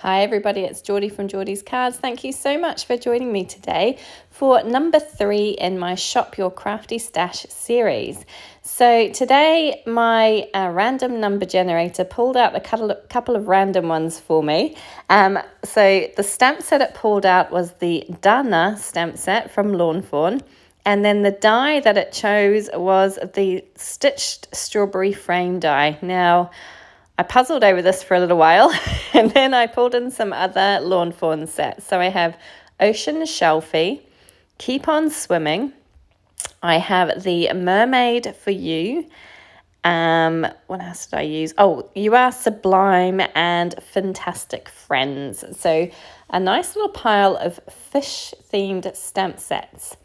Hi everybody, it's Geordie from Geordie's Cards. Thank you so much for joining me today for number 3 in my Shop Your Crafty Stash series. So today my random number generator pulled out a couple of random ones for me. So the stamp set it pulled out was the Duh Nuh stamp set from Lawn Fawn. And then the die that it chose was the Stitched Strawberry Frame die. Now, I puzzled over this for a little while and then I pulled in some other Lawn Fawn sets. So I have Ocean Shell-fie, Keep On Swimming. I have the Mermaid for You. What else did I use? Oh, You Are Sublime and Fintastic Friends. So a nice little pile of fish-themed stamp sets.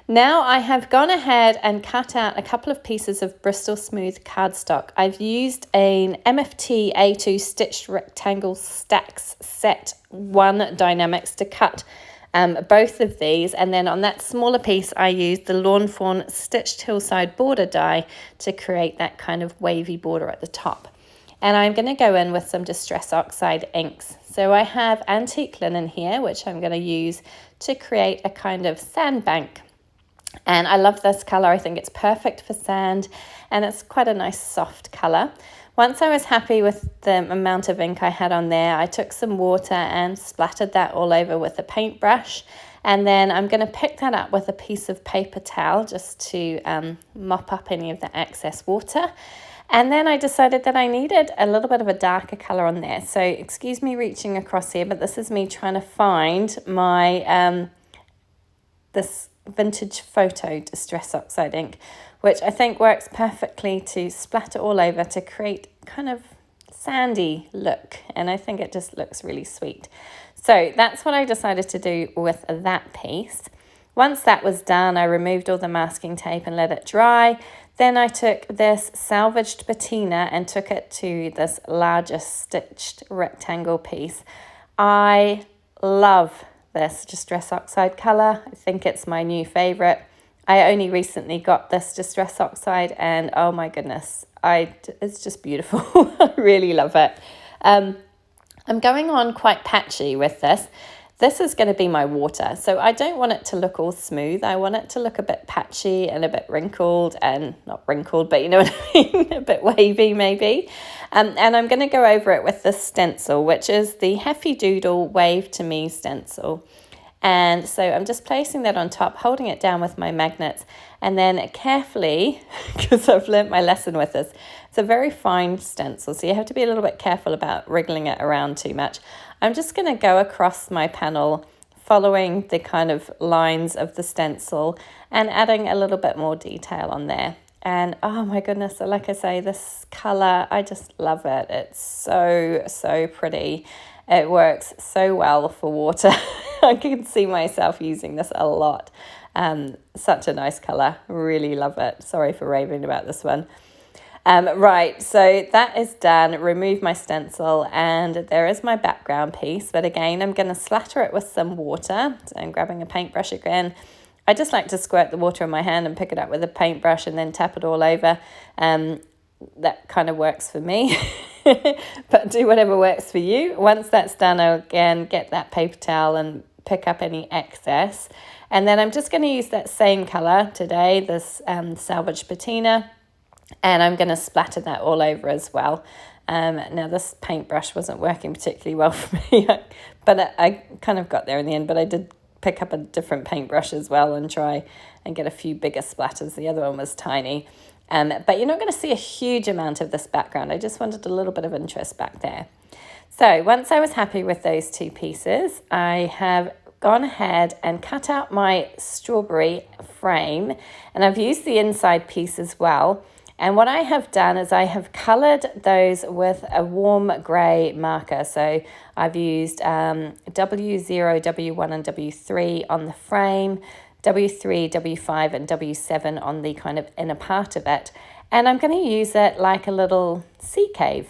Now I have gone ahead and cut out a couple of pieces of Bristol Smooth cardstock. I've used an MFT A2 Stitched Rectangle STAX Set 1 Dienamics to cut both of these, and then on that smaller piece I used the Lawn Fawn Stitched Hillside border die to create that kind of wavy border at the top. And I'm going to go in with some Distress Oxide inks. So I have Antique Linen here, which I'm going to use to create a kind of sandbank. And I love this colour. I think it's perfect for sand and it's quite a nice soft colour. Once I was happy with the amount of ink I had on there, I took some water and splattered that all over with a paintbrush. And then I'm going to pick that up with a piece of paper towel just to mop up any of the excess water. And then I decided that I needed a little bit of a darker colour on there. So excuse me reaching across here, but this is me trying to find my this vintage photo Distress Oxide ink, which I think works perfectly to splatter all over to create kind of sandy look, and I think it just looks really sweet. So that's what I decided to do with that piece. Once that was done, I removed all the masking tape and let it dry. Then I took this Salvaged Patina and took it to this larger stitched rectangle piece. I love this Distress Oxide colour. I think it's my new favourite. I only recently got this Distress Oxide and oh my goodness, it's just beautiful. I really love it. I'm going on quite patchy with this. This is going to be my water, so I don't want it to look all smooth. I want it to look a bit patchy and a bit wrinkled, and not wrinkled, but you know what I mean, a bit wavy maybe. And I'm going to go over it with this stencil, which is the Heffy Doodle Wave to Me stencil. And so I'm just placing that on top, holding it down with my magnets, and then carefully, because I've learnt my lesson with this, it's a very fine stencil, so you have to be a little bit careful about wriggling it around too much. I'm just going to go across my panel, following the kind of lines of the stencil and adding a little bit more detail on there. And oh my goodness, like I say, this colour, I just love it. It's so pretty. It works so well for water. I can see myself using this a lot. Such a nice colour. Really love it. Sorry for raving about this one. Right, so that is done. Remove my stencil and there is my background piece. But again, I'm going to splatter it with some water. So I'm grabbing a paintbrush again. I just like to squirt the water in my hand and pick it up with a paintbrush and then tap it all over. That kind of works for me. But do whatever works for you. Once that's done, I'll again get that paper towel and pick up any excess. And then I'm just going to use that same colour today, this Salvaged Patina. And I'm going to splatter that all over as well. Now this paintbrush wasn't working particularly well for me, but I kind of got there in the end. But I did pick up a different paintbrush as well and try and get a few bigger splatters. The other one was tiny. But you're not going to see a huge amount of this background. I just wanted a little bit of interest back there. So once I was happy with those two pieces, I have gone ahead and cut out my strawberry frame, and I've used the inside piece as well. And what I have done is I have coloured those with a warm grey marker. So I've used W0, W1 and W3 on the frame, W3, W5 and W7 on the kind of inner part of it. And I'm going to use it like a little sea cave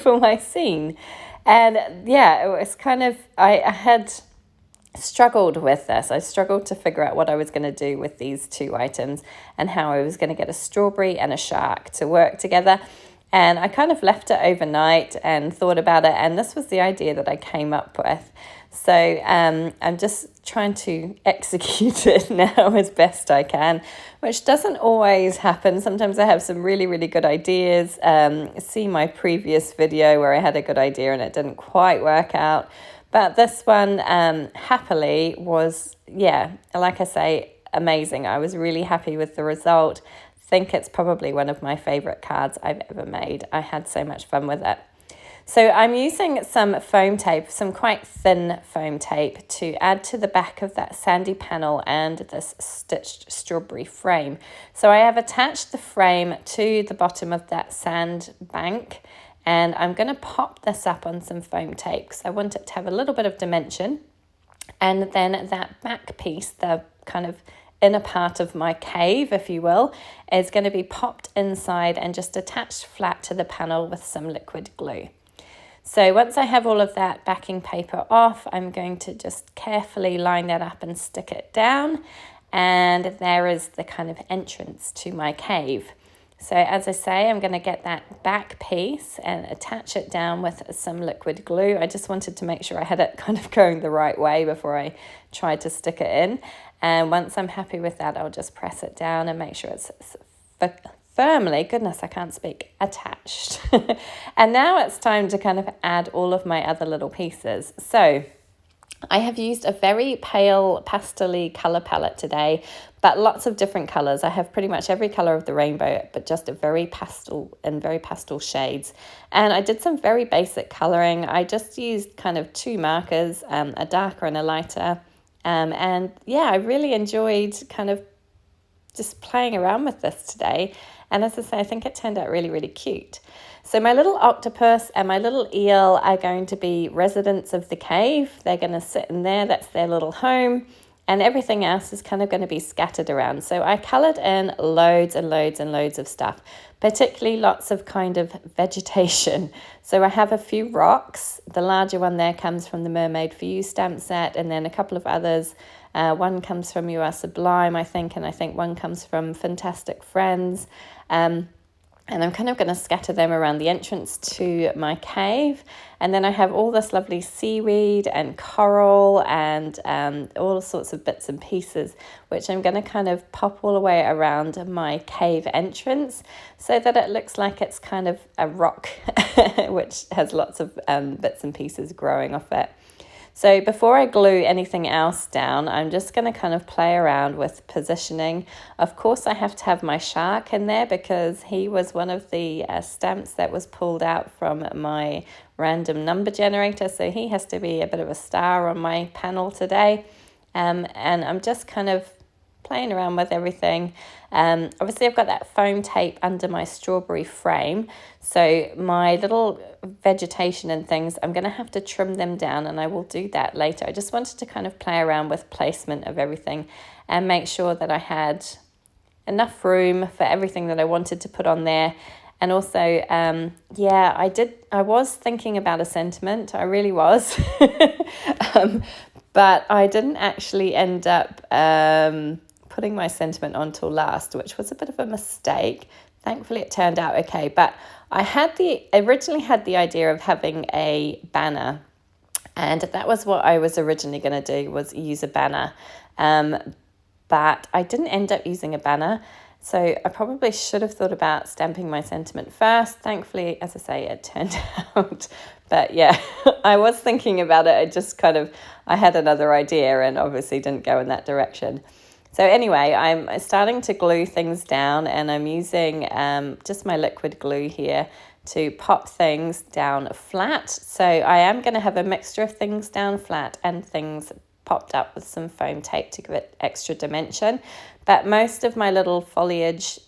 for my scene. And yeah, it was kind of, I had struggled with this. I struggled to figure out what I was going to do with these two items and how I was going to get a strawberry and a shark to work together. And I kind of left it overnight and thought about it, and this was the idea that I came up with. So I'm just trying to execute it now as best I can, which doesn't always happen. Sometimes I have some really, really good ideas. See my previous video where I had a good idea and it didn't quite work out. But this one, happily, was, yeah, like I say, amazing. I was really happy with the result. Think it's probably one of my favorite cards I've ever made. I had so much fun with it. So I'm using some foam tape, some quite thin foam tape, to add to the back of that sandy panel and this stitched strawberry frame. So I have attached the frame to the bottom of that sand bank, and I'm going to pop this up on some foam tape because I want it to have a little bit of dimension. And then that back piece, the kind of inner part of my cave, if you will, is going to be popped inside and just attached flat to the panel with some liquid glue. So once I have all of that backing paper off, I'm going to just carefully line that up and stick it down. And there is the kind of entrance to my cave. So as I say, I'm going to get that back piece and attach it down with some liquid glue. I just wanted to make sure I had it kind of going the right way before I tried to stick it in. And once I'm happy with that, I'll just press it down and make sure it's firmly, goodness, I can't speak, attached. And now it's time to kind of add all of my other little pieces. So I have used a very pale pastel-y colour palette today, but lots of different colours. I have pretty much every colour of the rainbow, but just a very pastel shades. And I did some very basic colouring. I just used kind of two markers, a darker and a lighter. And yeah, I really enjoyed kind of just playing around with this today. And as I say, I think it turned out really, really cute. So my little octopus and my little eel are going to be residents of the cave. They're going to sit in there. That's their little home. And everything else is kind of going to be scattered around. So I coloured in loads and loads and loads of stuff, particularly lots of kind of vegetation. So I have a few rocks. The larger one there comes from the Mermaid for You stamp set, and then a couple of others. One comes from You Are Sublime, I think, and I think one comes from Fintastic Friends. And I'm kind of going to scatter them around the entrance to my cave. And then I have all this lovely seaweed and coral and all sorts of bits and pieces, which I'm going to kind of pop all the way around my cave entrance so that it looks like it's kind of a rock, which has lots of bits and pieces growing off it. So before I glue anything else down, I'm just going to kind of play around with positioning. Of course, I have to have my shark in there because he was one of the stamps that was pulled out from my random number generator. So he has to be a bit of a star on my panel today. And I'm just kind of playing around with everything. Obviously, I've got that foam tape under my strawberry frame. So my little vegetation and things, I'm going to have to trim them down, and I will do that later. I just wanted to kind of play around with placement of everything and make sure that I had enough room for everything that I wanted to put on there. And also, I was thinking about a sentiment. I really was. But I didn't actually end up putting my sentiment on till last, which was a bit of a mistake. Thankfully, it turned out okay. But I originally had the idea of having a banner, and that was what I was originally going to do, was use a banner. But I didn't end up using a banner. So I probably should have thought about stamping my sentiment first. Thankfully, as I say, it turned out. But yeah, I was thinking about it. I had another idea and obviously didn't go in that direction. So anyway, I'm starting to glue things down, and I'm using just my liquid glue here to pop things down flat. So I am going to have a mixture of things down flat and things popped up with some foam tape to give it extra dimension. But most of my little foliage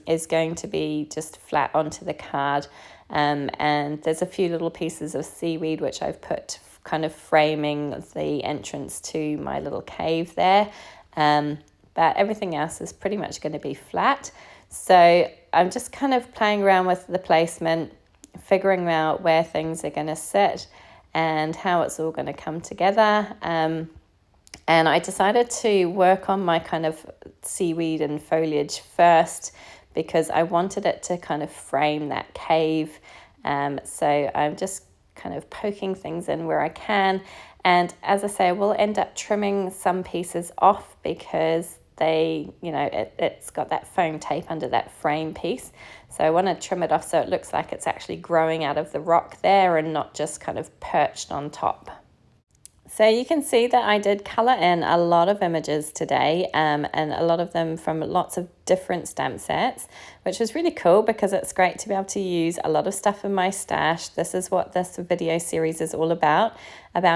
is going to be just flat onto the card. And there's a few little pieces of seaweed which I've put kind of framing the entrance to my little cave there. But everything else is pretty much going to be flat. So I'm just kind of playing around with the placement, figuring out where things are going to sit and how it's all going to come together. And I decided to work on my kind of seaweed and foliage first because I wanted it to kind of frame that cave. So I'm just kind of poking things in where I can. And as I say, I will end up trimming some pieces off because they, you know, it's got that foam tape under that frame piece. So I want to trim it off so it looks like it's actually growing out of the rock there and not just kind of perched on top. So you can see that I did colour in a lot of images today, and a lot of them from lots of different stamp sets, which was really cool because it's great to be able to use a lot of stuff in my stash. This is what this video series is all about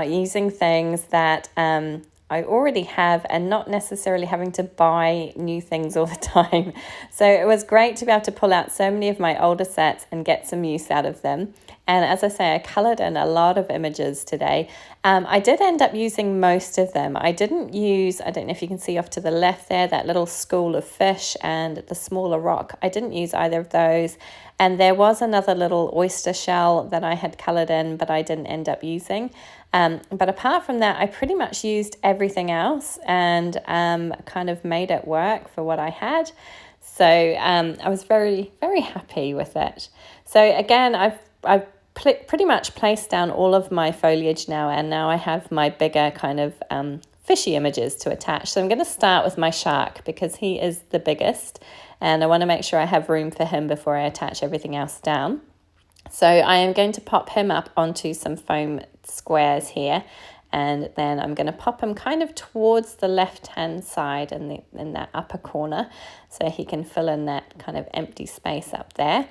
using things that I already have and not necessarily having to buy new things all the time. So it was great to be able to pull out so many of my older sets and get some use out of them. And as I say, I coloured in a lot of images today. I did end up using most of them. I didn't use, I don't know if you can see off to the left there, that little school of fish and the smaller rock. I didn't use either of those. And there was another little oyster shell that I had coloured in, but I didn't end up using. But apart from that, I pretty much used everything else and kind of made it work for what I had. So I was very, very happy with it. So again, I've pretty much placed down all of my foliage now, and now I have my bigger kind of fishy images to attach. So I'm going to start with my shark because he is the biggest, and I want to make sure I have room for him before I attach everything else down. So I am going to pop him up onto some foam squares here, and then I'm going to pop him kind of towards the left-hand side in that upper corner so he can fill in that kind of empty space up there.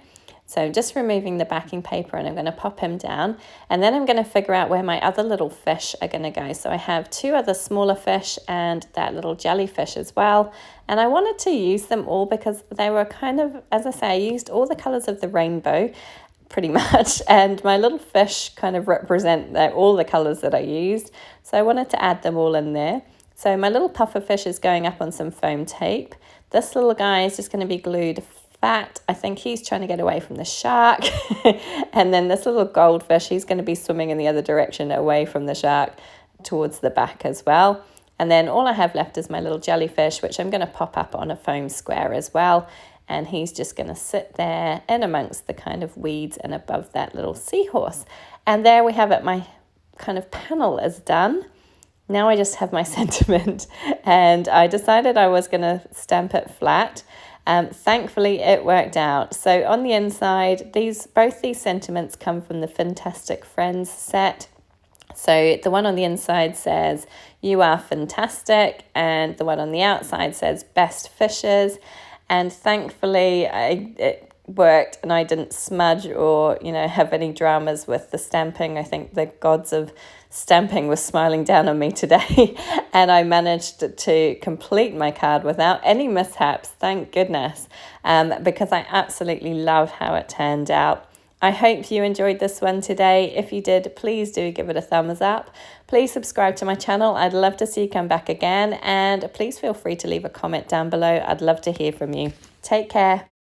So I'm just removing the backing paper and I'm going to pop him down, and then I'm going to figure out where my other little fish are going to go. So I have two other smaller fish and that little jellyfish as well, and I wanted to use them all because they were kind of, as I say, I used all the colours of the rainbow pretty much, and my little fish kind of represent all the colours that I used, so I wanted to add them all in there. So my little puffer fish is going up on some foam tape. This little guy is just going to be glued flat. I think he's trying to get away from the shark. And then this little goldfish, he's going to be swimming in the other direction away from the shark towards the back as well. And then all I have left is my little jellyfish, which I'm going to pop up on a foam square as well. And he's just going to sit there in amongst the kind of weeds and above that little seahorse. And there we have it. My kind of panel is done. Now I just have my sentiment, and I decided I was going to stamp it flat. Thankfully, it worked out. So on the inside, both these sentiments come from the Fintastic Friends set. So the one on the inside says, "You are fantastic," and the one on the outside says, "Best fishes." And thankfully, it worked, and I didn't smudge or, have any dramas with the stamping. I think the gods of stamping was smiling down on me today, and I managed to complete my card without any mishaps, thank goodness, because I absolutely love how it turned out. I hope you enjoyed this one today. If you did, please do give it a thumbs up. Please subscribe to my channel. I'd love to see you come back again, and please feel free to leave a comment down below. I'd love to hear from you. Take care.